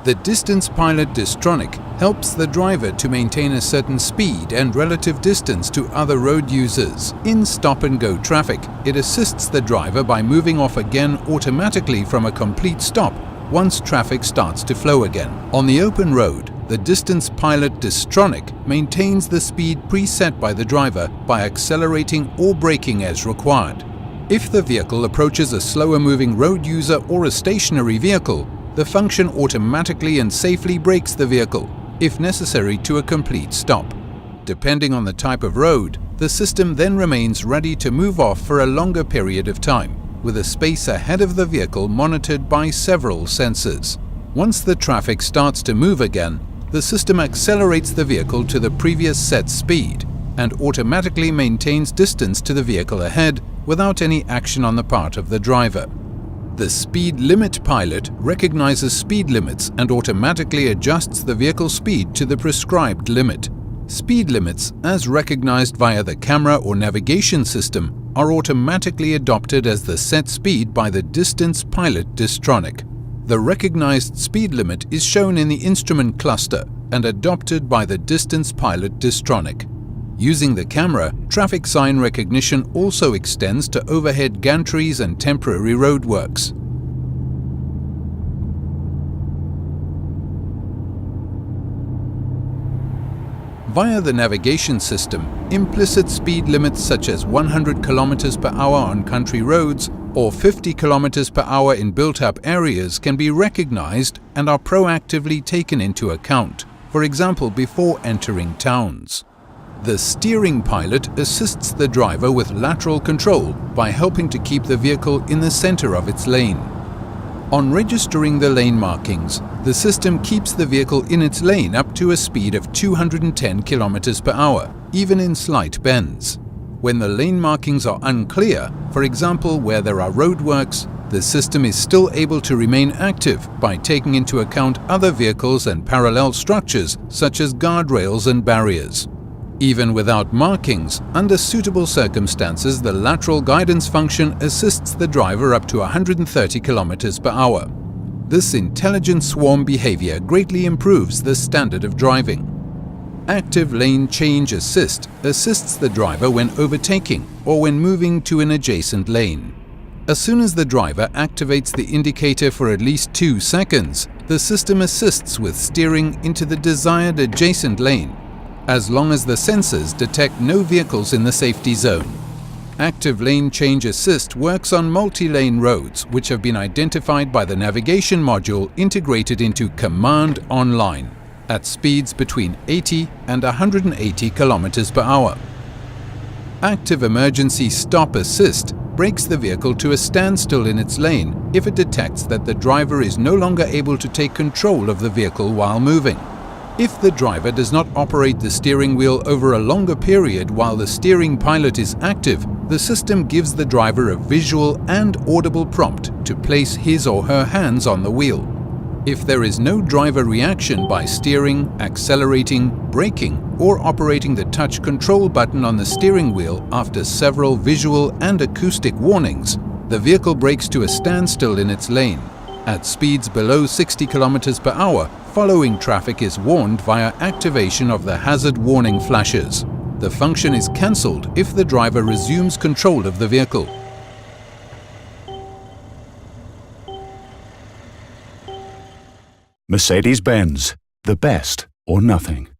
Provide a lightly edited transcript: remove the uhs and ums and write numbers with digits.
The distance pilot distronic helps the driver to maintain a certain speed and relative distance to other road users. In stop-and-go traffic, it assists the driver by moving off again automatically from a complete stop once traffic starts to flow again. On the open road, the distance pilot distronic maintains the speed preset by the driver by accelerating or braking as required. If the vehicle approaches a slower-moving road user or a stationary vehicle, the function automatically and safely brakes the vehicle, if necessary, to a complete stop. Depending on the type of road, the system then remains ready to move off for a longer period of time, with a space ahead of the vehicle monitored by several sensors. Once the traffic starts to move again, the system accelerates the vehicle to the previous set speed and automatically maintains distance to the vehicle ahead without any action on the part of the driver. The speed limit pilot recognizes speed limits and automatically adjusts the vehicle speed to the prescribed limit. Speed limits, as recognized via the camera or navigation system, are automatically adopted as the set speed by the distance pilot distronic. The recognized speed limit is shown in the instrument cluster and adopted by the distance pilot distronic. Using the camera, traffic sign recognition also extends to overhead gantries and temporary roadworks. Via the navigation system, implicit speed limits such as 100 km per hour on country roads or 50 km per hour in built-up areas can be recognized and are proactively taken into account, for example before entering towns. The steering pilot assists the driver with lateral control by helping to keep the vehicle in the center of its lane. On registering the lane markings, the system keeps the vehicle in its lane up to a speed of 210 km per hour, even in slight bends. When the lane markings are unclear, for example where there are roadworks, the system is still able to remain active by taking into account other vehicles and parallel structures such as guardrails and barriers. Even without markings, under suitable circumstances, the lateral guidance function assists the driver up to 130 km per hour. This intelligent swarm behavior greatly improves the standard of driving. Active lane change assist assists the driver when overtaking or when moving to an adjacent lane. As soon as the driver activates the indicator for at least 2 seconds, the system assists with steering into the desired adjacent lane, as long as the sensors detect no vehicles in the safety zone. Active lane change assist works on multi-lane roads which have been identified by the navigation module integrated into Command Online at speeds between 80 and 180 km per hour. Active emergency stop assist brakes the vehicle to a standstill in its lane if it detects that the driver is no longer able to take control of the vehicle while moving. If the driver does not operate the steering wheel over a longer period while the steering pilot is active, the system gives the driver a visual and audible prompt to place his or her hands on the wheel. If there is no driver reaction by steering, accelerating, braking, or operating the touch control button on the steering wheel after several visual and acoustic warnings, the vehicle brakes to a standstill in its lane. At speeds below 60 km per hour, following traffic is warned via activation of the hazard warning flashes. The function is cancelled if the driver resumes control of the vehicle. Mercedes-Benz, the best or nothing.